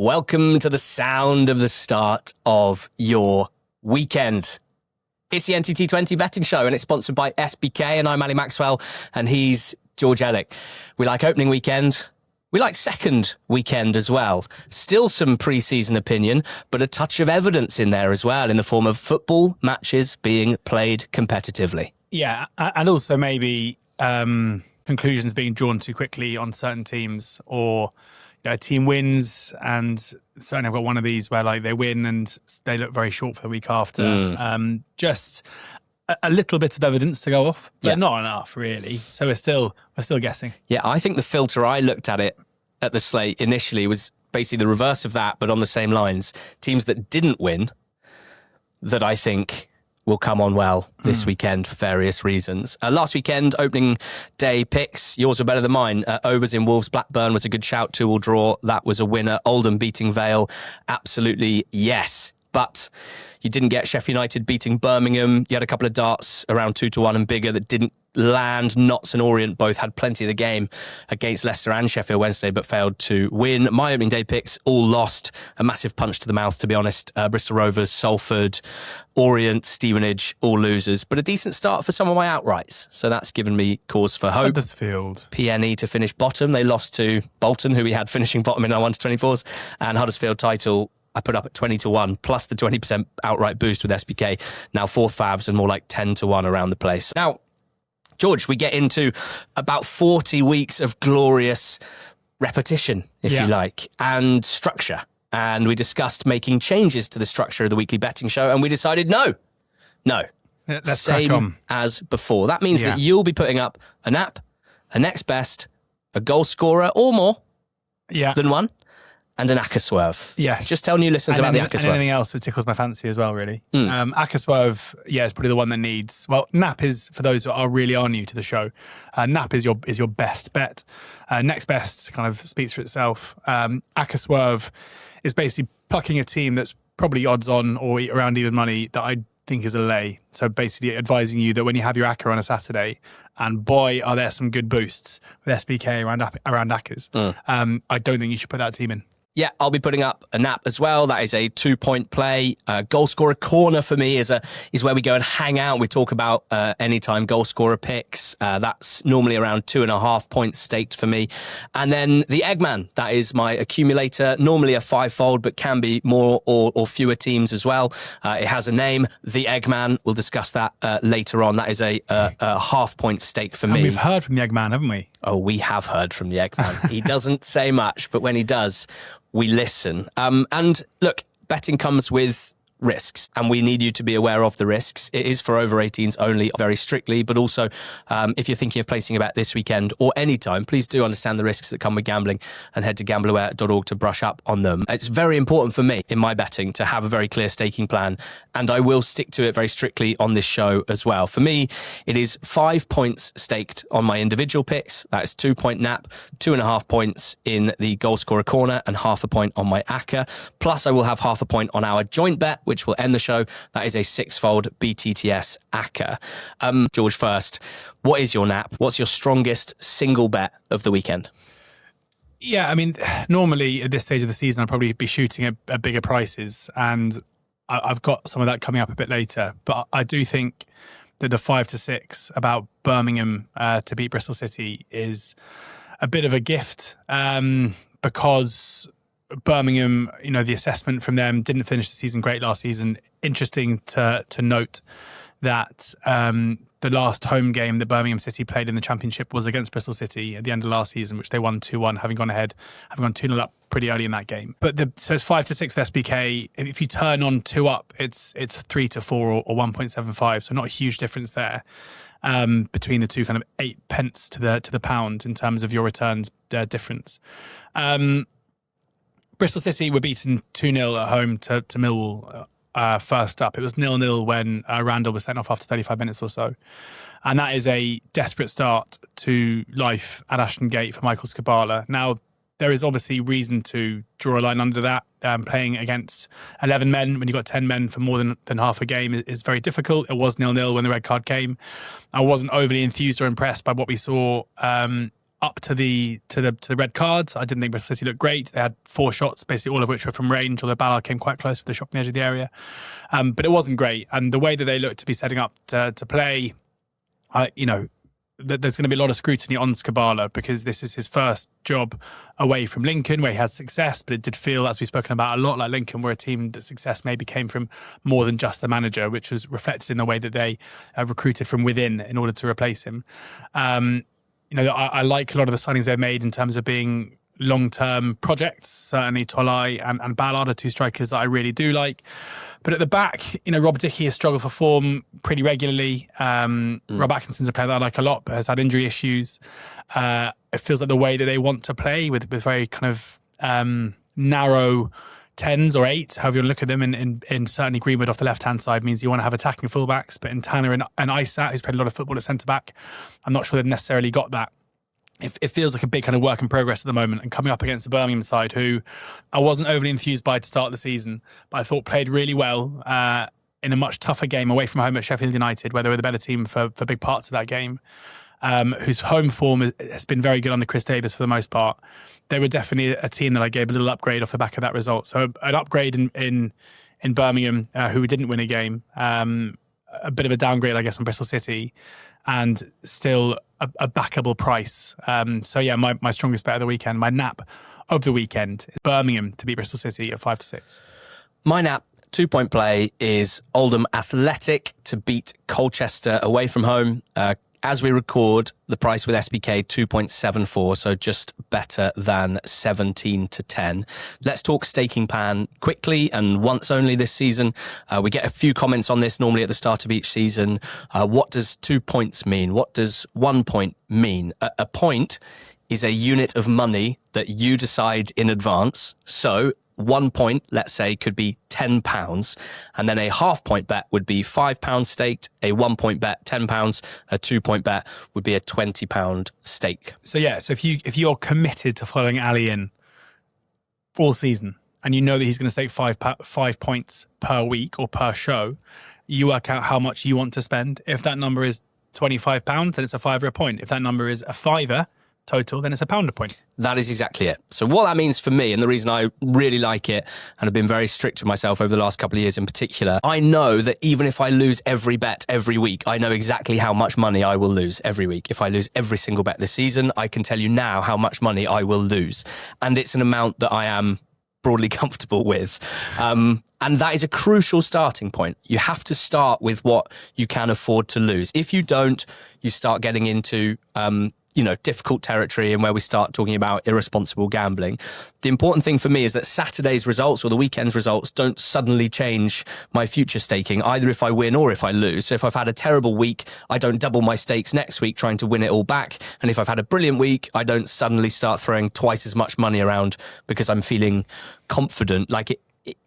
Welcome to the sound of the start of your weekend. It's the NTT20 betting show and it's sponsored by SBK, and I'm Ali Maxwell and he's George Ellick. We like opening weekend. We like second weekend as well. Still some pre-season opinion, but a touch of evidence in there as well in the form of football matches being played competitively. Yeah, and also maybe conclusions being drawn too quickly on certain teams, or a team wins, and certainly I've got one of these where like they win and they look very short for the week after. Just a little bit of evidence to go off, but not enough really. So we're still guessing. Yeah, I think the filter I looked at it at the slate initially was basically the reverse of that, but on the same lines. Teams that didn't win that I think will come on well this weekend for various reasons. Last weekend, opening day picks, yours were better than mine. Overs in Wolves, Blackburn was a good shout, 2-2 draw. That was a winner. Oldham beating Vale, absolutely yes. But you didn't get Sheffield United beating Birmingham. You had a couple of darts around 2-1 and bigger that didn't land. Notts and Orient both had plenty of the game against Leicester and Sheffield Wednesday, but failed to win. My opening day picks all lost. A massive punch to the mouth, to be honest. Bristol Rovers, Salford, Orient, Stevenage, all losers. But a decent start for some of my outrights. So that's given me cause for hope. Huddersfield. PNE to finish bottom. They lost to Bolton, who we had finishing bottom in our 1-24s. And Huddersfield title I put up at 20-1, plus the 20% outright boost with SBK. Now fourth fabs and more like 10-1 around the place. Now, George, we get into about 40 weeks of glorious repetition, if you like, and structure. And we discussed making changes to the structure of the weekly betting show, and we decided no. Let's same as before. That means that you'll be putting up an app, a next best, a goal scorer or more than one, and an Acca Swerve. Yes. Just tell new listeners about the Acca Swerve. And anything else that tickles my fancy as well, really. Acca Swerve, is probably the one that needs... Well, NAP is, for those who really are new to the show, NAP is your best bet. Next best kind of speaks for itself. Acca Swerve is basically plucking a team that's probably odds on or around even money that I think is a lay. So basically advising you that when you have your Acca on a Saturday, and boy, are there some good boosts with SBK around Accas, I don't think you should put that team in. Yeah, I'll be putting up a nap as well. That is a 2-point play. Goal scorer corner for me is where we go and hang out. We talk about anytime goal scorer picks. That's normally around 2.5 points staked for me. And then the Eggman, that is my accumulator. Normally a 5-fold, but can be more or fewer teams as well. It has a name, the Eggman. We'll discuss that later on. That is a 0.5 point stake for me. And we've heard from the Eggman, haven't we? Oh, we have heard from the Eggman. He doesn't say much, but when he does, we listen. And look, betting comes with risks, and we need you to be aware of the risks. It is for over 18s only, very strictly, but also if you're thinking of placing a bet this weekend or any time, please do understand the risks that come with gambling and head to gambleaware.org to brush up on them. It's very important for me in my betting to have a very clear staking plan, and I will stick to it very strictly on this show as well. For me, it is 5 points staked on my individual picks. That is 2-point nap, 2.5 points in the goal scorer corner, and 0.5 point on my Acca. Plus, I will have 0.5 point on our joint bet, which will end the show. That is a 6-fold BTTS Acca. George, first, what is your nap? What's your strongest single bet of the weekend? Yeah, I mean, normally at this stage of the season, I'd probably be shooting at bigger prices, and I've got some of that coming up a bit later. But I do think that the 5-6 about Birmingham to beat Bristol City is a bit of a gift, because Birmingham, the assessment from them didn't finish the season great last season. Interesting to note that the last home game that Birmingham City played in the Championship was against Bristol City at the end of last season, which they won 2-1, having gone 2-0 up pretty early in that game. But so it's 5-6 for SBK. If you turn on 2 up, it's 3-4 or 1.75. So not a huge difference there between the two, kind of 8 pence to the pound in terms of your returns difference. Bristol City were beaten 2-0 at home to Millwall first up. It was 0-0 when Randall was sent off after 35 minutes or so. And that is a desperate start to life at Ashton Gate for Michael Skabala. Now, there is obviously reason to draw a line under that. Playing against 11 men when you've got 10 men for more than half a game is very difficult. It was 0-0 when the red card came. I wasn't overly enthused or impressed by what we saw up to the red card. I didn't think Bristol City looked great. They had 4 shots, basically all of which were from range, although Ballard came quite close with the shot from the edge of the area. But it wasn't great. And the way that they looked to be setting up to play, there's going to be a lot of scrutiny on Skubala because this is his first job away from Lincoln where he had success, but it did feel, as we've spoken about a lot, like Lincoln were a team that success maybe came from more than just the manager, which was reflected in the way that they recruited from within in order to replace him. I like a lot of the signings they've made in terms of being long-term projects. Certainly Tolai and Ballard are 2 strikers that I really do like. But at the back, Rob Dickie has struggled for form pretty regularly. Rob Atkinson's a player that I like a lot, but has had injury issues. It feels like the way that they want to play with very kind of narrow 10s or 8s, however you want to look at them, in certainly Greenwood off the left-hand side means you want to have attacking fullbacks, but in Tanner and Isat, who's played a lot of football at centre-back, I'm not sure they've necessarily got that. It feels like a big kind of work in progress at the moment, and coming up against the Birmingham side, who I wasn't overly enthused by to start the season, but I thought played really well in a much tougher game away from home at Sheffield United, where they were the better team for big parts of that game, whose home form has been very good under Chris Davis for the most part. They were definitely a team that I gave a little upgrade off the back of that result. So an upgrade in Birmingham, who didn't win a game, a bit of a downgrade, I guess, on Bristol City, and still a backable price. My strongest bet of the weekend, my nap of the weekend, is Birmingham to beat Bristol City at 5-6. My nap 2-point play is Oldham Athletic to beat Colchester away from home. As we record, the price with SBK 2.74, so just better than 17-10. Let's talk staking plan quickly and once only this season. We get a few comments on this normally at the start of each season. What does 2 points mean? What does 1 point mean? A point is a unit of money that you decide in advance. So 1 point, let's say, could be £10, and then a half-point bet would be £5 staked, a 1 point bet £10, a 2 point bet would be a £20 stake. So if you're committed to following Ali in all season, and you know that he's going to stake 5 points per week or per show, you work out how much you want to spend. If that number is £25, then it's a £5 a point. If that number is a £5 total, then it's £1 a point. That is exactly it. So what that means for me, and the reason I really like it and have been very strict with myself over the last couple of years in particular, I know that even if I lose every bet every week, I know exactly how much money I will lose every week. If I lose every single bet this season, I can tell you now how much money I will lose. And it's an amount that I am broadly comfortable with. And that is a crucial starting point. You have to start with what you can afford to lose. If you don't, you start getting into difficult territory and where we start talking about irresponsible gambling. The important thing for me is that Saturday's results or the weekend's results don't suddenly change my future staking, either if I win or if I lose. So if I've had a terrible week, I don't double my stakes next week trying to win it all back. And if I've had a brilliant week, I don't suddenly start throwing twice as much money around because I'm feeling confident.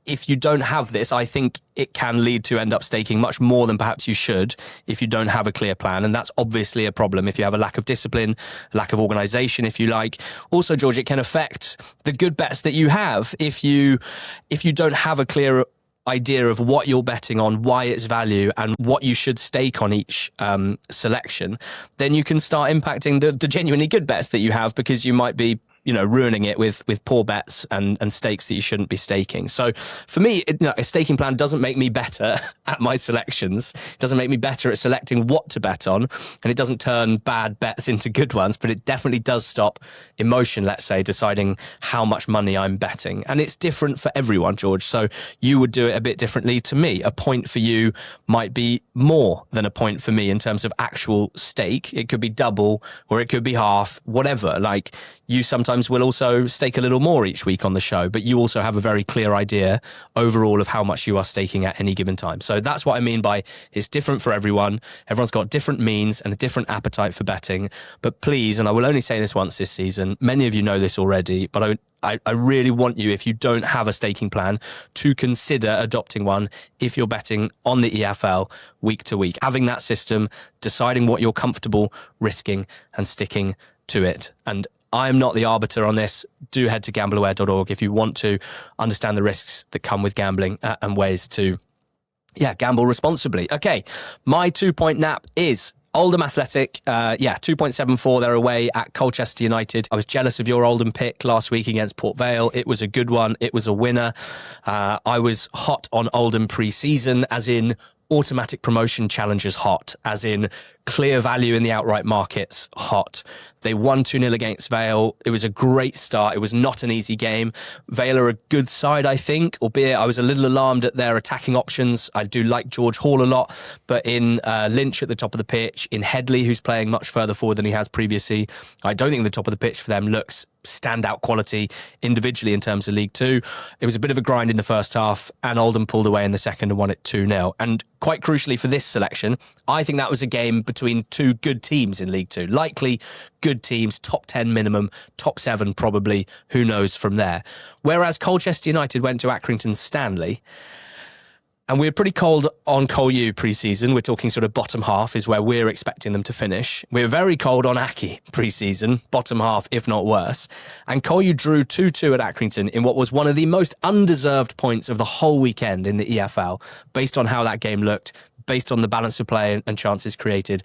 If you don't have this, I think it can lead to end up staking much more than perhaps you should if you don't have a clear plan. And that's obviously a problem if you have a lack of discipline, lack of organisation, if you like. Also, George, it can affect the good bets that you have. If you don't have a clear idea of what you're betting on, why it's value, and what you should stake on each selection, then you can start impacting the genuinely good bets that you have, because you might be ruining it with poor bets and stakes that you shouldn't be staking. So for me, a staking plan doesn't make me better at my selections. It doesn't make me better at selecting what to bet on, and it doesn't turn bad bets into good ones, but it definitely does stop emotion, let's say, deciding how much money I'm betting. And it's different for everyone, George. So you would do it a bit differently to me. A point for you might be more than a point for me in terms of actual stake. It could be double or it could be half, whatever. Like, you sometimes will also stake a little more each week on the show, but you also have a very clear idea overall of how much you are staking at any given time. So that's what I mean by it's different for everyone. Everyone's got different means and a different appetite for betting. But please, and I will only say this once this season, many of you know this already, but I really want you, if you don't have a staking plan, to consider adopting one if you're betting on the EFL week to week. Having that system, deciding what you're comfortable risking and sticking to it. And I am not the arbiter on this. Do head to gambleaware.org if you want to understand the risks that come with gambling and ways to, gamble responsibly. Okay, my 2 point nap is Oldham Athletic, 2.74. They're away at Colchester United. I was jealous of your Oldham pick last week against Port Vale. It was a good one. It was a winner. I was hot on Oldham pre-season, as in automatic promotion challenges hot, as in clear value in the outright markets hot. They won 2-0 against Vale. It was a great start. It was not an easy game. Vale are a good side, I think, albeit I was a little alarmed at their attacking options. I do like George Hall a lot, but in Lynch at the top of the pitch, in Headley, who's playing much further forward than he has previously, I don't think the top of the pitch for them looks standout quality individually in terms of League Two. It was a bit of a grind in the first half, and Oldham pulled away in the second and won it 2-0. And quite crucially for this selection, I think that was a game between two good teams in League Two. Likely good teams, top 10 minimum, top 7 probably, who knows from there. Whereas Colchester United went to Accrington Stanley, and we were pretty cold on Col U pre-season. We're talking sort of bottom half is where we're expecting them to finish. We were very cold on Aki pre-season, bottom half, if not worse. And Col U drew 2-2 at Accrington in what was one of the most undeserved points of the whole weekend in the EFL, based on how that game looked, based on the balance of play and chances created,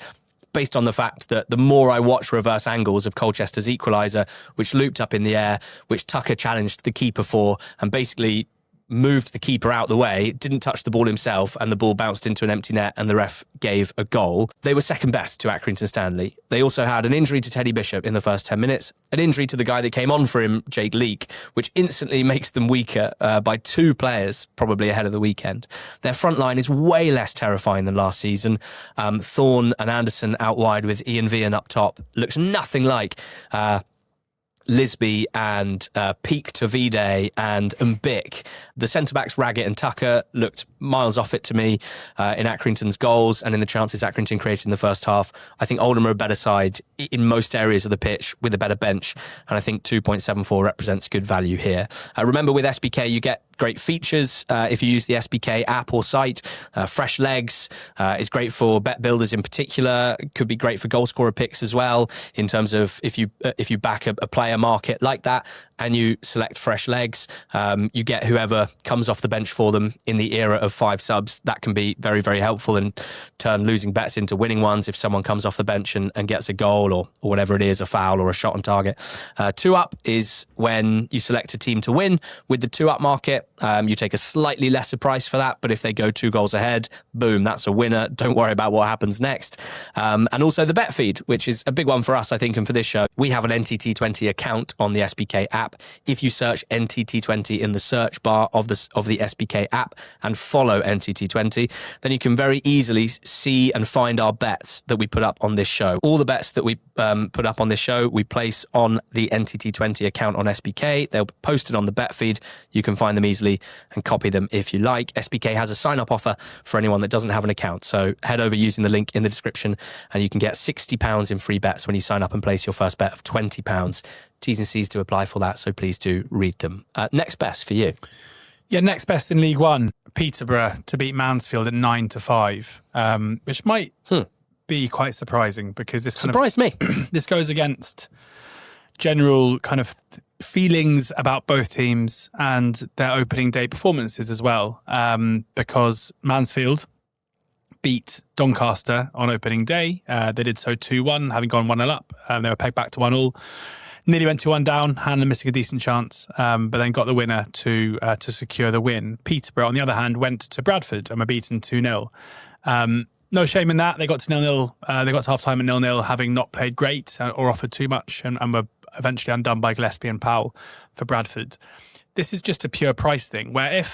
based on the fact that the more I watched reverse angles of Colchester's equaliser, which looped up in the air, which Tucker challenged the keeper for, and basically moved the keeper out the way, didn't touch the ball himself, and the ball bounced into an empty net and the ref gave a goal. They were second best to Accrington Stanley. They also had an injury to Teddy Bishop in the first 10 minutes, an injury to the guy that came on for him, Jake Leake, which instantly makes them weaker by 2 players, probably ahead of the weekend. Their front line is way less terrifying than last season. Thorne and Anderson out wide with Ian Vian up top. Looks nothing like Lisby and Peak Tavide and Mbik. The centre-backs Raggett and Tucker looked miles off it to me in Accrington's goals and in the chances Accrington created in the first half. I think Oldham are a better side in most areas of the pitch with a better bench, and I think 2.74 represents good value here. Remember, with SBK you get great features if you use the SBK app or site. Fresh legs is great for bet builders in particular. Could be great for goalscorer picks as well, in terms of if you back a player market like that and you select fresh legs, you get whoever comes off the bench for them in the era of 5 subs. That can be very, very helpful and turn losing bets into winning ones if someone comes off the bench and gets a goal or whatever it is, a foul or a shot on target. 2-up is when you select a team to win with the 2-up market. You take a slightly lesser price for that, but if they go 2 goals ahead, boom, that's a winner. Don't worry about what happens next. And also the bet feed, which is a big one for us, I think, and for this show. We have an NTT20 account on the SBK app. If you search NTT20 in the search bar of the SBK app and follow NTT20, then you can very easily see and find our bets that we put up on this show. All the bets that we put up on this show, we place on the NTT20 account on SBK. They'll be posted on the bet feed. You can find them easily and copy them if you like. SBK has a sign-up offer for anyone that doesn't have an account. So head over using the link in the description and you can get £60 in free bets when you sign up and place your first bet of £20. T's and C's to apply for that, so please do read them. Next best for you. Yeah, next best in League One, Peterborough to beat Mansfield at 9-5, which might be quite surprising because this surprised me. This goes against general kind of feelings about both teams and their opening day performances as well, because Mansfield beat Doncaster on opening day. They did so 2-1, having gone 1-0 up. They were pegged back to 1-1. Nearly went 2-1 down, Hanlon missing a decent chance, but then got the winner to secure the win. Peterborough, on the other hand, went to Bradford and were beaten 2-0. No shame in that. They got to 0-0. They got to half-time at 0-0, having not played great or offered too much, and were eventually undone by Gillespie and Powell for Bradford. This is just a pure price thing, where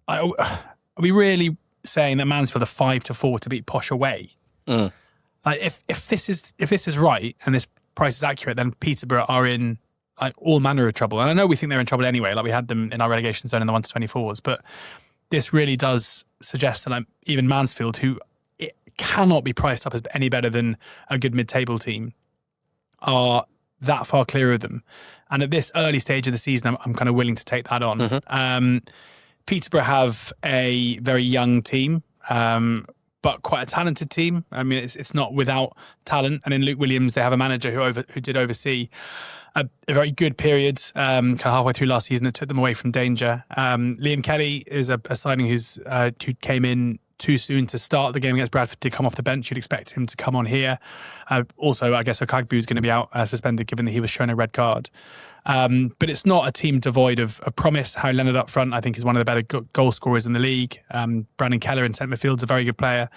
are we really saying that Mansfield are 5-4 to beat Posh away? Like if this is right and this price is accurate, then Peterborough are in like all manner of trouble. And I know we think they're in trouble anyway, like we had them in our relegation zone in the 1-24s, but this really does suggest that like, even Mansfield, who it cannot be priced up as any better than a good mid-table team, are that far clear of them. And at this early stage of the season, I'm kind of willing to take that on. Peterborough have a very young team, but quite a talented team. I mean, it's not without talent. And in Luke Williams, they have a manager who did oversee a very good period, kind of halfway through last season that took them away from danger. Liam Kelly is a signing who came in too soon to start the game against Bradford to come off the bench. You'd expect him to come on here. Also, I guess Okagbu is going to be out suspended given that he was shown a red card. But it's not a team devoid of promise. Harry Leonard up front, I think, is one of the better goal scorers in the league. Brandon Keller in centre midfield is a very good player.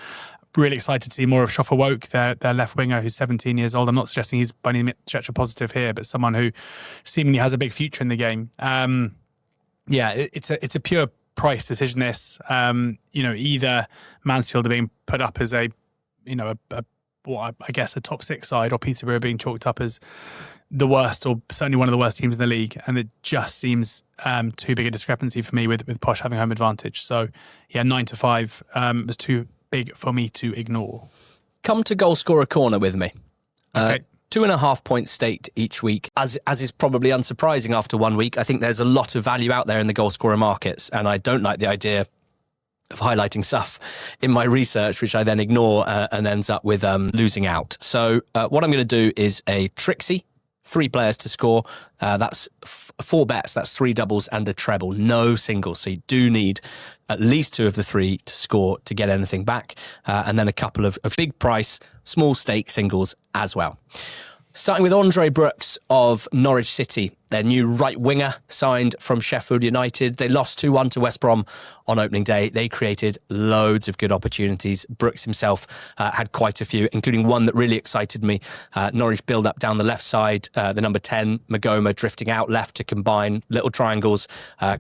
Really excited to see more of Shofar Woke, their left winger, who's 17 years old. I'm not suggesting he's by any stretch of positive here, but someone who seemingly has a big future in the game. It's a pure price decision. This, either Mansfield are being put up as a top six side, or Peterborough being chalked up as the worst, or certainly one of the worst teams in the league, and it just seems too big a discrepancy for me with Posh having home advantage. So 9-5 was too big for me to ignore. Come to Goalscorer Corner with me. Okay. 2.5 points staked each week, as is probably unsurprising after 1 week. I think there's a lot of value out there in the goalscorer markets, and I don't like the idea of highlighting stuff in my research, which I then ignore and ends up with losing out. So what I'm going to do is a Trixie, 3 players to score. That's 4 bets. That's 3 doubles and a treble. No singles. So you do need at least 2 of the 3 to score to get anything back. And then a couple of big price, small stake singles as well. Starting with Andre Brooks of Norwich City, their new right winger signed from Sheffield United. They lost 2-1 to West Brom on opening day. They created loads of good opportunities. Brooks himself had quite a few, including one that really excited me. Norwich build up down the left side. The number 10, Magoma, drifting out left to combine little triangles,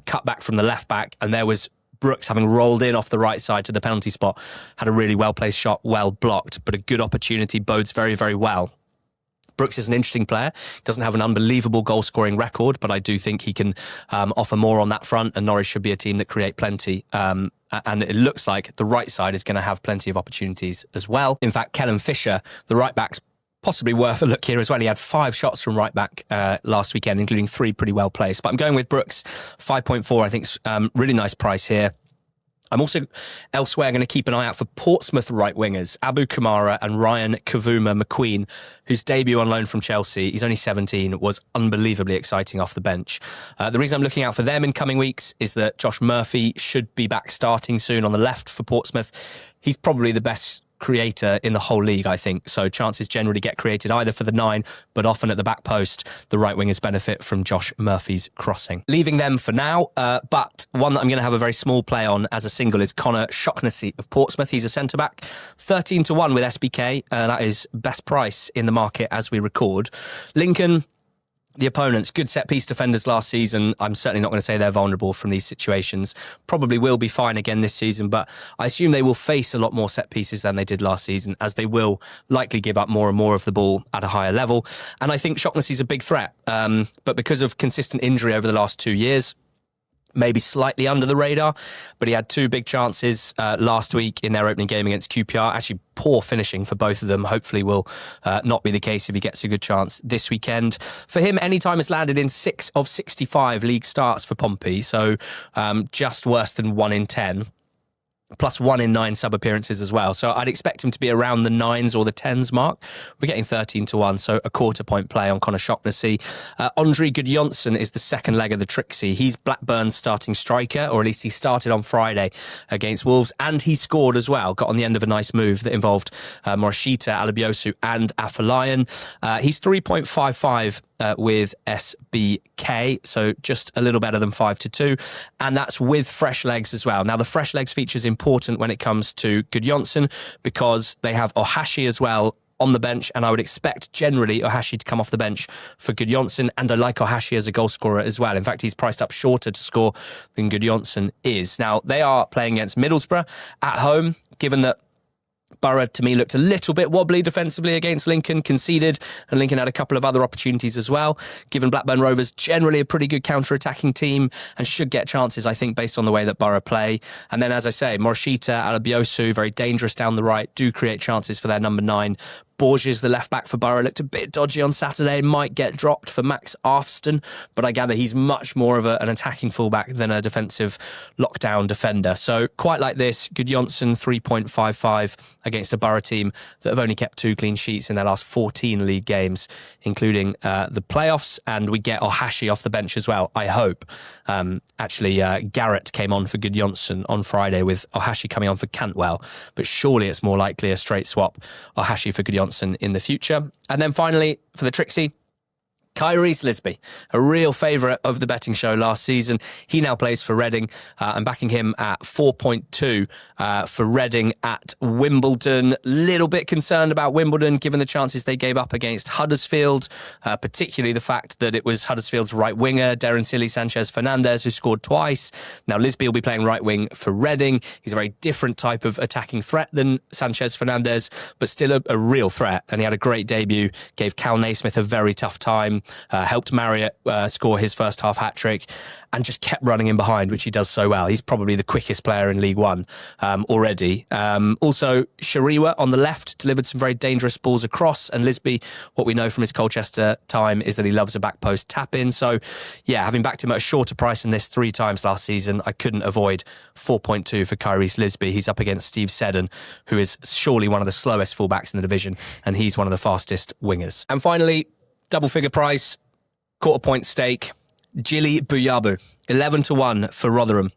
cut back from the left back. And there was Brooks, having rolled in off the right side to the penalty spot, had a really well-placed shot, well blocked, but a good opportunity, bodes very, very well. Brooks is an interesting player. Doesn't have an unbelievable goal-scoring record, but I do think he can offer more on that front, and Norwich should be a team that create plenty. And it looks like the right side is going to have plenty of opportunities as well. In fact, Kellen Fisher, the right back's possibly worth a look here as well. He had 5 shots from right back last weekend, including 3 pretty well placed. But I'm going with Brooks, 5.4. I think really nice price here. I'm also elsewhere going to keep an eye out for Portsmouth right wingers, Abu Kamara and Ryan Kavuma McQueen, whose debut on loan from Chelsea, he's only 17, was unbelievably exciting off the bench. The reason I'm looking out for them in coming weeks is that Josh Murphy should be back starting soon on the left for Portsmouth. He's probably the best creator in the whole league, I think. So chances generally get created either for the 9, but often at the back post, the right wingers benefit from Josh Murphy's crossing. Leaving them for now, but one that I'm going to have a very small play on as a single is Connor Shocknessy of Portsmouth. He's a centre-back, 13-1 with SBK. That is best price in the market as we record. Lincoln, the opponents, good set-piece defenders last season. I'm certainly not going to say they're vulnerable from these situations. Probably will be fine again this season, but I assume they will face a lot more set-pieces than they did last season, as they will likely give up more and more of the ball at a higher level. And I think Shocknessy's a big threat, but because of consistent injury over the last 2 years, maybe slightly under the radar, but he had 2 big chances last week in their opening game against QPR. Actually, poor finishing for both of them. Hopefully will not be the case if he gets a good chance this weekend. For him, any time has landed in 6 of 65 league starts for Pompey, so just worse than 1 in 10. Plus 1 in 9 sub-appearances as well. So I'd expect him to be around the 9s or the 10s mark. We're getting 13-1, so a quarter-point play on Connor Shocknessy. Andre Gudjonsson is the second leg of the Trixie. He's Blackburn's starting striker, or at least he started on Friday against Wolves, and he scored as well. Got on the end of a nice move that involved Morishita, Alabiosu and Afolayan. He's 3.55 with SBK, so just a little better than 5-2, and that's with fresh legs as well. Now, the fresh legs feature is important when it comes to Gudjonsson because they have Ohashi as well on the bench, and I would expect generally Ohashi to come off the bench for Gudjonsson, and I like Ohashi as a goal scorer as well. In fact, he's priced up shorter to score than Gudjonsson is. Now, they are playing against Middlesbrough at home, given that Borough, to me, looked a little bit wobbly defensively against Lincoln, conceded, and Lincoln had a couple of other opportunities as well. Given Blackburn Rovers generally a pretty good counter-attacking team and should get chances, I think, based on the way that Borough play. And then, as I say, Morishita, Alabiosu, very dangerous down the right, do create chances for their number 9. Borges, the left back for Borough, looked a bit dodgy on Saturday, might get dropped for Max Arfston, but I gather he's much more of an attacking fullback than a defensive lockdown defender. So quite like this, Gudjonsson 3.55 against a Borough team that have only kept 2 clean sheets in their last 14 league games, including the playoffs, and we get Ohashi off the bench as well, I hope. Garrett came on for Gudjonsson on Friday with Ohashi coming on for Cantwell, but surely it's more likely a straight swap, Ohashi for Gudjonsson in the future. And then finally, for the Trixie, Kyrie's Lisby, a real favourite of the betting show last season. He now plays for Reading. I'm backing him at 4.2 for Reading at Wimbledon. Little bit concerned about Wimbledon, given the chances they gave up against Huddersfield, particularly the fact that it was Huddersfield's right winger, Darren Silly Sanchez-Fernandez, who scored twice. Now, Lisby will be playing right wing for Reading. He's a very different type of attacking threat than Sanchez-Fernandez, but still a real threat. And he had a great debut, gave Cal Naismith a very tough time. Helped Marriott score his first half hat-trick and just kept running in behind, which he does so well. He's probably the quickest player in League One already. Also, Shariwa on the left delivered some very dangerous balls across, and Lisby, what we know from his Colchester time is that he loves a back post tap-in. So, yeah, having backed him at a shorter price than this 3 times last season, I couldn't avoid 4.2 for Kyrie's Lisby. He's up against Steve Seddon, who is surely one of the slowest fullbacks in the division, and he's one of the fastest wingers. And finally, double figure price, quarter point stake, Jilly Buyabu, 11-1 for Rotherham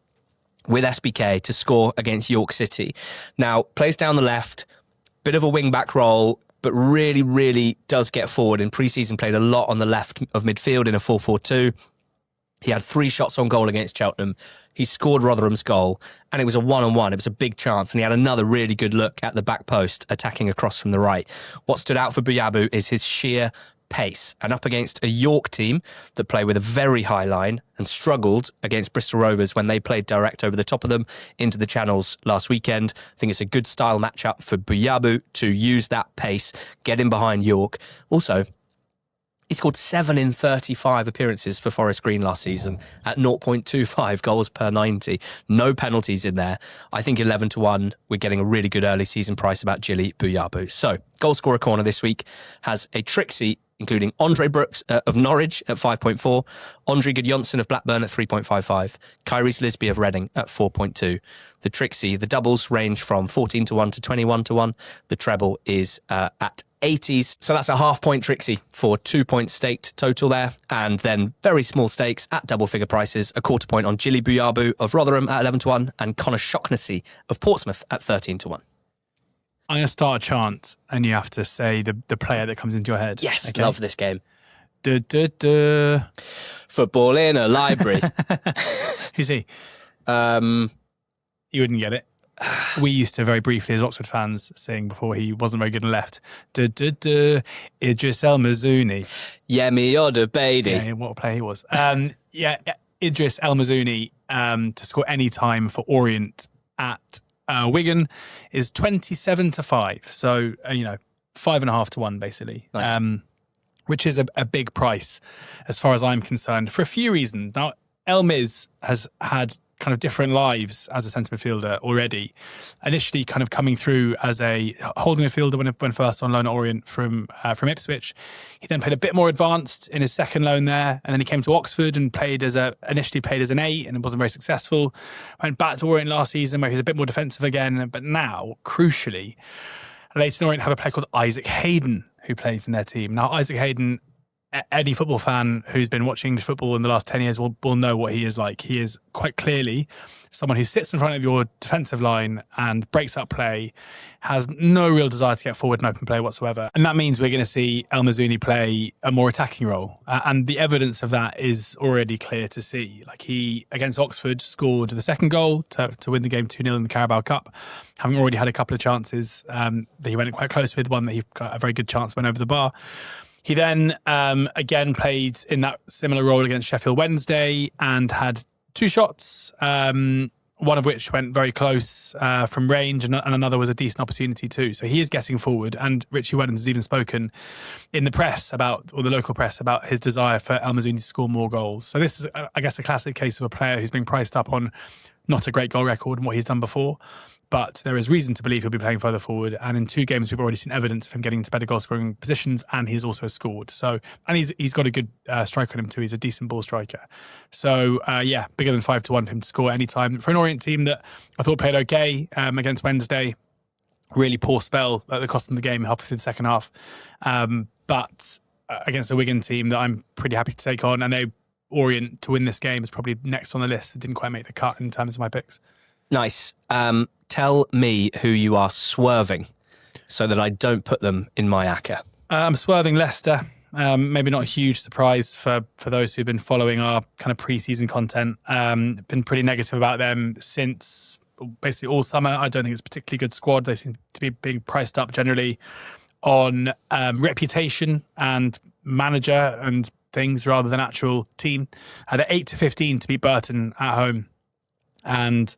with SBK to score against York City. Now, plays down the left, bit of a wing-back role, but really, really does get forward. In pre-season, played a lot on the left of midfield in a 4-4-2. He had 3 shots on goal against Cheltenham. He scored Rotherham's goal, and it was a 1-on-1. It was a big chance, and he had another really good look at the back post, attacking across from the right. What stood out for Buyabu is his sheer pace, and up against a York team that play with a very high line and struggled against Bristol Rovers when they played direct over the top of them into the channels last weekend. I think it's a good style matchup for Buyabu to use that pace, get in behind York. Also, he scored 7 in 35 appearances for Forest Green last season at 0.25 goals per 90. No penalties in there. I think 11-1, we're getting a really good early season price about Jilly Buyabu. So, Goalscorer Corner this week has a Trixie including Andre Brooks of Norwich at 5.4, Andre Gudjonsson of Blackburn at 3.55, Kyrie's Lisby of Reading at 4.2. The Trixie, the doubles range from 14-1 to 21-1. The treble is at 80s. So that's a half-point Trixie for 2 points staked total there. And then very small stakes at double-figure prices, a quarter point on Jilly Buyabu of Rotherham at 11-1 and Connor Shaughnessy of Portsmouth at 13-1. I'm going to start a chant, and you have to say the player that comes into your head. Yes, okay. Love this game. Duh, duh, duh. Football in a library. Who's he? You wouldn't get it. We used to very briefly, as Oxford fans, sing before he wasn't very good and left. Duh, duh, duh. Idris El Mazouni. Yemi Odebeidi. Yeah, what a player he was. Idris El Mazouni to score any time for Orient at Wigan is 27-5. So, 5.5 to 1, basically. Nice. Which is a big price as far as I'm concerned for a few reasons. Now, El Miz has had kind of different lives as a centre midfielder already. Initially kind of coming through as a holding midfielder when first on loan at Orient from Ipswich. He then played a bit more advanced in his second loan there, and then he came to Oxford and initially played as an 8 and it wasn't very successful. Went back to Orient last season where he was a bit more defensive again, but now, crucially, Leyton Orient have a player called Isaac Hayden who plays in their team. Now, Isaac Hayden, any football fan who's been watching English football in the last 10 years will know what he is like. He is quite clearly someone who sits in front of your defensive line and breaks up play, has no real desire to get forward and open play whatsoever. And that means we're going to see El Mazouni play a more attacking role. And the evidence of that is already clear to see. Like, he, against Oxford, scored the second goal to win the game 2-0 in the Carabao Cup, having already had a couple of chances that he went quite close with, one that he got a very good chance went over the bar. He then again played in that similar role against Sheffield Wednesday and had 2 shots, one of which went very close from range and another was a decent opportunity too. So he is getting forward, and Richie Wellens has even spoken in the press or the local press about his desire for El Mazouni to score more goals. So this is, I guess, a classic case of a player who's been priced up on not a great goal record and what he's done before, but there is reason to believe he'll be playing further forward. And in 2 games, we've already seen evidence of him getting into better goal scoring positions, and he's also scored. So, and he's got a good strike on him too. He's a decent ball striker. So, bigger than 5-1 for him to score any time. For an Orient team that I thought played okay against Wednesday, really poor spell at the cost of the game halfway through the second half. But against a Wigan team that I'm pretty happy to take on, and Orient to win this game is probably next on the list. It didn't quite make the cut in terms of my picks. Nice. Tell me who you are swerving so that I don't put them in my ACCA. I'm swerving Leicester. Maybe not a huge surprise for those who've been following our kind of pre-season content. Been pretty negative about them since basically all summer. I don't think it's a particularly good squad. They seem to be being priced up generally on reputation and manager and things rather than actual team. They're 8-15 to beat Burton at home. And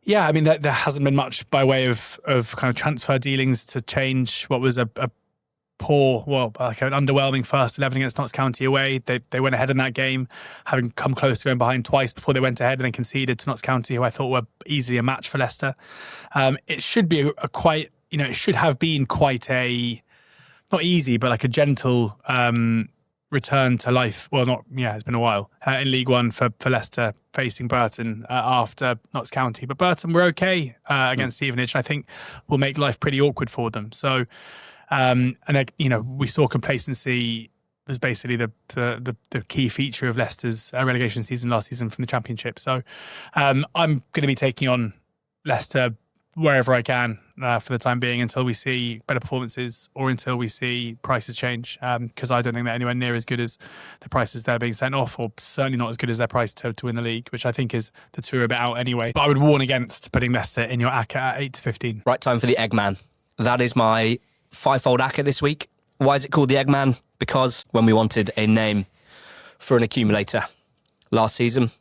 yeah, I mean, there hasn't been much by way of kind of transfer dealings to change what was a poor, like an underwhelming first 11 against Notts County away. They went ahead in that game, having come close to going behind twice before they went ahead and then conceded to Notts County, who I thought were easily a match for Leicester. It should be it should have been quite a, not easy, but like a gentle return to life. Well, it's been a while in League One for Leicester facing Burton after Notts County. But Burton were okay against Stevenage, and I think will make life pretty awkward for them. So, we saw complacency was basically the key feature of Leicester's relegation season last season from the Championship. So, I'm going to be taking on Leicester wherever I can for the time being until we see better performances or until we see prices change, because I don't think they're anywhere near as good as the prices they're being sent off, or certainly not as good as their price to win the league, which I think is the 2 are a bit out anyway. But I would warn against putting Leicester in your ACCA at 8-15. Right time for the Eggman. That is my 5-fold ACCA this week. Why is it called the Eggman? Because when we wanted a name for an accumulator last season,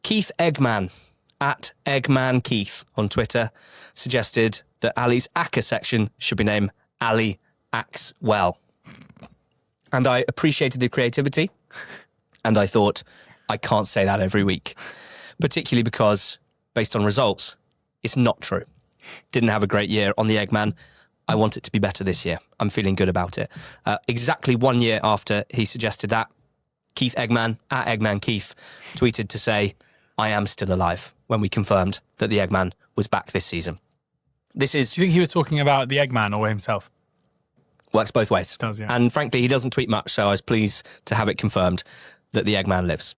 Keith Eggman at Eggman Keith on Twitter suggested that Ali's ACCA section should be named Ali Acts Well. And I appreciated the creativity, and I thought, I can't say that every week, particularly because, based on results, it's not true. Didn't have a great year on the Eggman. I want it to be better this year. I'm feeling good about it. Exactly 1 year after he suggested that, Keith Eggman at Eggman Keith tweeted to say, I am still alive, when we confirmed that the Eggman was back this season. Do you think he was talking about the Eggman or himself? Works both ways. It does, yeah. And frankly, he doesn't tweet much, so I was pleased to have it confirmed that the Eggman lives.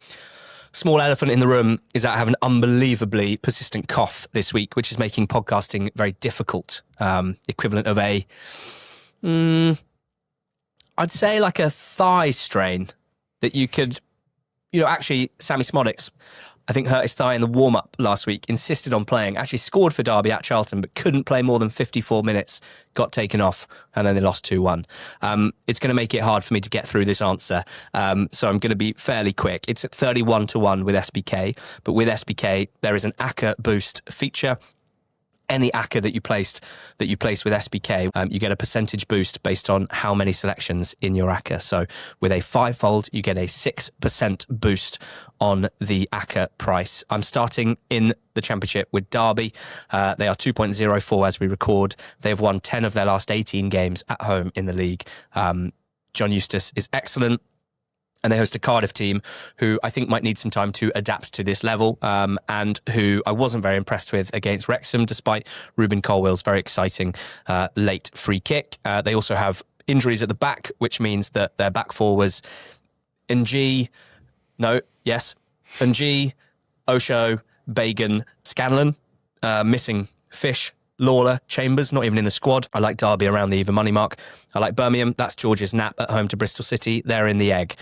Small elephant in the room is that I have an unbelievably persistent cough this week, which is making podcasting very difficult. Equivalent of I'd say like a thigh strain that you could, actually Sammy Smodics, I think, hurt his thigh in the warm-up last week, insisted on playing, actually scored for Derby at Charlton, but couldn't play more than 54 minutes, got taken off, and then they lost 2-1. It's going to make it hard for me to get through this answer, so I'm going to be fairly quick. It's at 31-1 with SBK, but with SBK, there is an ACCA boost feature. Any ACCA that you place with SBK, you get a percentage boost based on how many selections in your ACCA. So with a 5-fold, you get a 6% boost on the ACCA price. I'm starting in the Championship with Derby. They are 2.04 as we record. They've won 10 of their last 18 games at home in the league. John Eustace is excellent. And they host a Cardiff team who I think might need some time to adapt to this level, and who I wasn't very impressed with against Wrexham, despite Ruben Colwell's very exciting late free kick. They also have injuries at the back, which means that their back four was Ng, Osho, Bagan, Scanlon, missing Fish, Lawler, Chambers, not even in the squad. I like Derby around the even money mark. I like Birmingham. That's George's Nap at home to Bristol City. They're in the egg.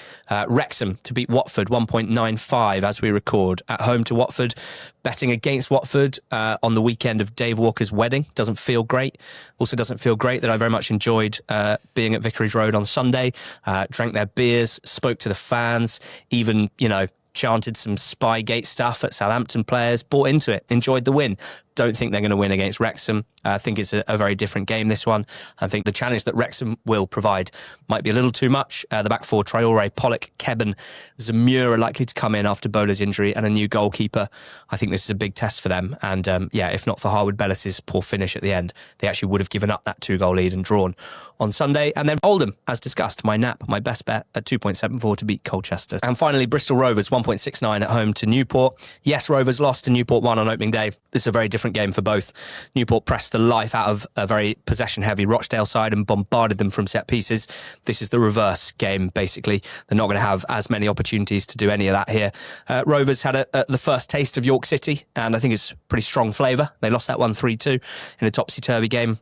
Wrexham to beat Watford, 1.95 as we record. At home to Watford. Betting against Watford on the weekend of Dave Walker's wedding. Doesn't feel great. Also doesn't feel great that I very much enjoyed being at Vicarage Road on Sunday. Drank their beers, spoke to the fans, even, chanted some Spygate stuff at Southampton players, bought into it, enjoyed the win. don't think they're going to win against Wrexham. I think it's a very different game, this one. I think the challenge that Wrexham will provide might be a little too much. The back four, Traore, Pollock, Kebben, Zamura are likely to come in after Bowler's injury, and a new goalkeeper. I think this is a big test for them. And if not for Harwood Bellis's poor finish at the end, they actually would have given up that 2-goal lead and drawn on Sunday. And then Oldham, as discussed, my best bet at 2.74 to beat Colchester. And finally, Bristol Rovers, 1.69 at home to Newport. Yes, Rovers lost and Newport won on opening day. This is a very different game for both. Newport pressed the life out of a very possession-heavy Rochdale side and bombarded them from set pieces. This is the reverse game, basically. They're not going to have as many opportunities to do any of that here. Rovers had the first taste of York City, and I think it's pretty strong flavour. They lost that one 3-2 in a topsy-turvy game.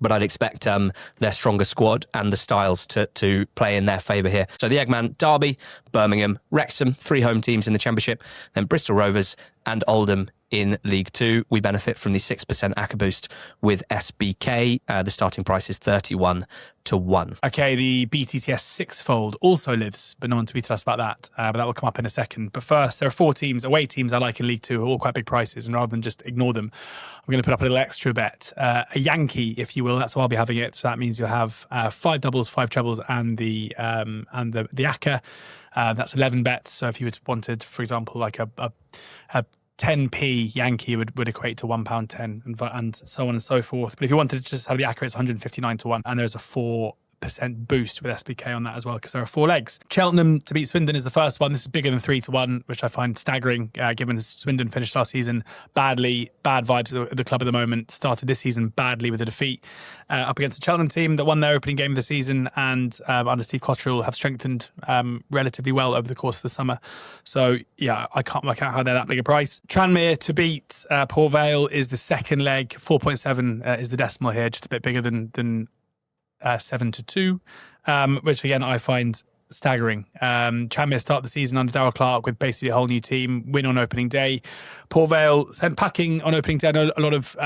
But I'd expect their stronger squad and the styles to play in their favour here. So the Eggman, Derby, Birmingham, Wrexham, 3 home teams in the Championship, then Bristol Rovers and Oldham in League Two. We benefit from the 6% ACCA boost with SBK. The starting price is 31 to 1. Okay, the BTTS sixfold also lives, but no one tweeted us about that. But that will come up in a second. But first, there are 4 teams, away teams I like in League Two, who are all quite big prices, and rather than just ignore them, I'm going to put up a little extra bet. A Yankee, if you will. That's why I'll be having it. So that means you'll have 5 doubles, 5 trebles, and the ACCA. That's 11 bets. So if you wanted, for example, like a 10p Yankee would equate to £1.10 and so on and so forth. But if you wanted to just have the ACCA, it's 159 to 1, and there's a 4% boost with SBK on that as well, because there are 4 legs. Cheltenham to beat Swindon is the first one. This is bigger than 3 to 1, which I find staggering, given Swindon finished last season badly. Bad vibes at the club at the moment. Started this season badly with a defeat up against a Cheltenham team that won their opening game of the season, and under Steve Cotterill have strengthened relatively well over the course of the summer. So yeah, I can't work out how they're that big a price. Tranmere to beat Port Vale is the second leg. 4.7 is the decimal here, just a bit bigger than 7 to 2, which again I find staggering. Tranmere start the season under Darryl Clark with basically a whole new team, win on opening day. Port Vale sent packing on opening day. A lot of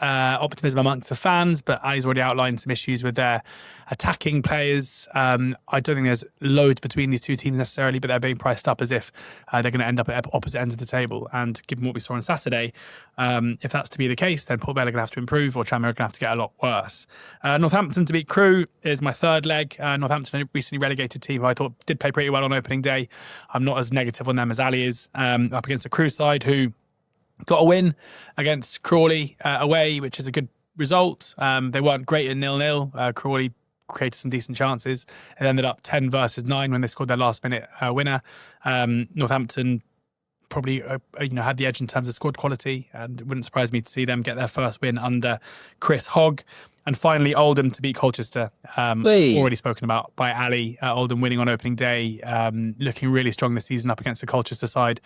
optimism amongst the fans, but Ali's already outlined some issues with their attacking players. I don't think there's loads between these two teams necessarily, but they're being priced up as if they're going to end up at opposite ends of the table. And given what we saw on Saturday, if that's to be the case, then Port Vale are going to have to improve, or Tranmere are going to have to get a lot worse. Northampton to beat Crewe is my third leg. Northampton, a recently relegated team who I thought did play pretty well on opening day. I'm not as negative on them as Ali is. Up against the Crewe side, who got a win against Crawley away, which is a good result. They weren't great at 0-0. Crawley created some decent chances. It ended up 10 versus 9 when they scored their last minute winner. Northampton probably had the edge in terms of squad quality, and it wouldn't surprise me to see them get their first win under Chris Hogg. And finally, Oldham to beat Colchester. Already spoken about by Ali. Oldham winning on opening day, looking really strong this season up against the Colchester side,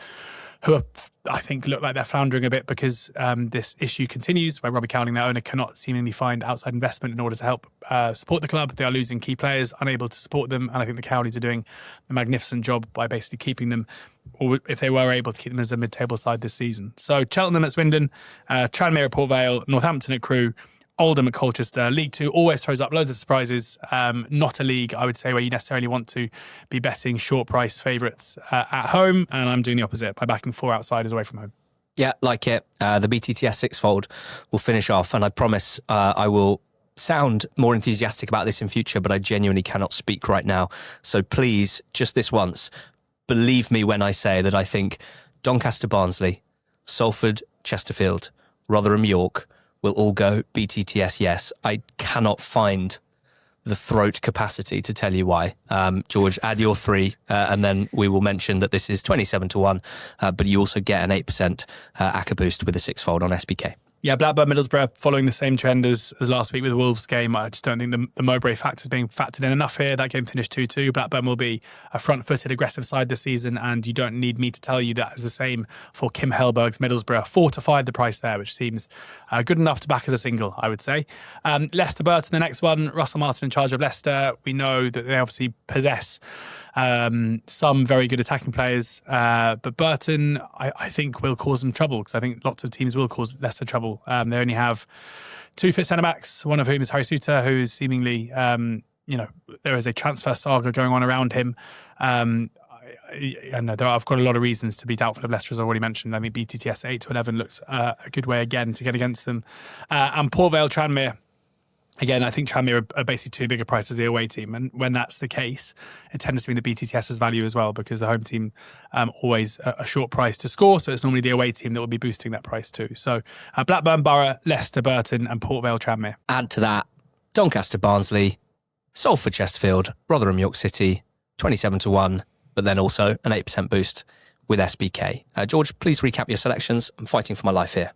who I think look like they're floundering a bit because this issue continues, where Robbie Cowling, their owner, cannot seemingly find outside investment in order to help support the club. They are losing key players, unable to support them, and I think the Cowleys are doing a magnificent job by basically keeping them, or if they were able to keep them as a mid-table side this season. So Cheltenham at Swindon, Tranmere at Port Vale, Northampton at Crewe, Oldham at Colchester. League Two always throws up loads of surprises. Not a league, I would say, where you necessarily want to be betting short price favourites at home. And I'm doing the opposite by backing 4 outsiders away from home. Yeah, like it. The BTTS sixfold will finish off, and I promise I will sound more enthusiastic about this in future, but I genuinely cannot speak right now. So please, just this once, believe me when I say that I think Doncaster Barnsley, Salford Chesterfield, Rotherham York will all go BTTS yes. I cannot find the throat capacity to tell you why. George, add your 3, and then we will mention that this is 27 to 1, but you also get an 8% ACCA boost with a sixfold on SBK. Yeah, Blackburn Middlesbrough following the same trend as last week with the Wolves game. I just don't think the Mowbray factor is being factored in enough here. That game finished 2-2. Blackburn will be a front-footed, aggressive side this season, and you don't need me to tell you that is the same for Kim Hellberg's Middlesbrough. 4 to 5 the price there, which seems good enough to back as a single, I would say. Leicester Burton, the next one. Russell Martin in charge of Leicester. We know that they obviously possess some very good attacking players, but Burton, I think, will cause them trouble, because I think lots of teams will cause Leicester trouble. They only have 2 fit centre-backs, one of whom is Harry Souttar, who is seemingly, there is a transfer saga going on around him. I know I've got a lot of reasons to be doubtful of Leicester, as I already mentioned. I think BTTS 8 to 11 looks a good way again to get against them. And Port Vale, Tranmere. Again, I think Tranmere are basically too big a price as the away team. And when that's the case, it tends to be the BTTS's value as well, because the home team always a short price to score. So it's normally the away team that will be boosting that price too. So Blackburn Borough, Leicester Burton and Port Vale Tranmere. Add to that Doncaster Barnsley, Salford Chesterfield, Rotherham York City, 27 to 1, but then also an 8% boost with SBK. George, please recap your selections. I'm fighting for my life here.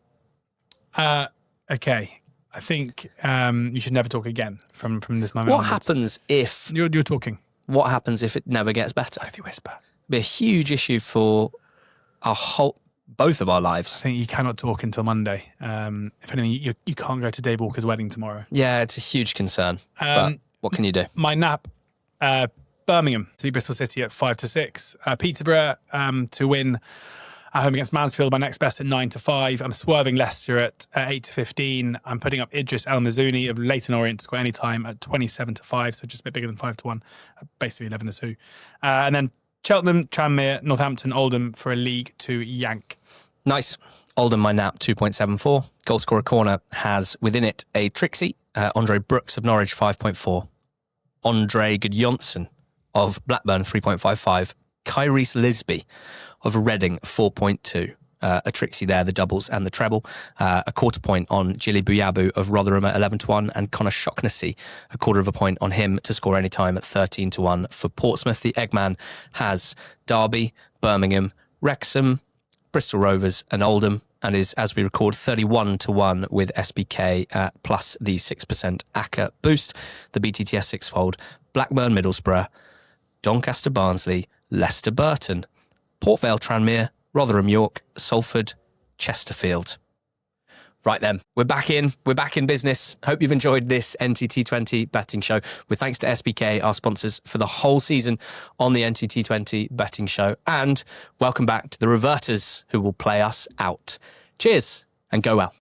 Okay. I think you should never talk again from this moment What onwards. happens if... You're talking. What happens if it never gets better? If you whisper. It'd be a huge issue for both of our I lives. think you cannot talk until Monday. If anything, you can't go to Dave Walker's wedding tomorrow. Yeah, it's a huge concern. But what can you do? My nap, Birmingham to beat Bristol City at 5 to 6. Peterborough to win at home against Mansfield, my next best at 9 to 5. I'm swerving Leicester at 8 to 15. I'm putting up Idris El Mazouni of Leyton Orient to score any time at 27 to 5, so just a bit bigger than 5 to 1, basically 11 to 2. And then Cheltenham, Tranmere, Northampton, Oldham for a League 2 yank. Nice. Oldham, my nap, 2.74. Goalscorer corner has within it a Trixie, Andre Brooks of Norwich, 5.4. Andre Gudjonsson of Blackburn, 3.55. Kyrese Lisby of Reading, 4.2. A Trixie there, the doubles and the treble. A quarter point on Jilly Buyabu of Rotherham at 11 to 1, and Connor Shocknessy, a quarter of a point on him to score any time at 13 to 1 for Portsmouth. The Eggman has Derby, Birmingham, Wrexham, Bristol Rovers and Oldham, and is, as we record, 31 to 1 with SBK at plus the 6% ACCA boost. The BTTS sixfold: Blackburn Middlesbrough, Doncaster Barnsley, Leicester Burton, Port Vale Tranmere, Rotherham York, Salford Chesterfield. Right then, we're back in business. Hope you've enjoyed this NTT20 betting show. With thanks to SBK, our sponsors for the whole season on the NTT20 betting show. And welcome back to the reverters who will play us out. Cheers and go well.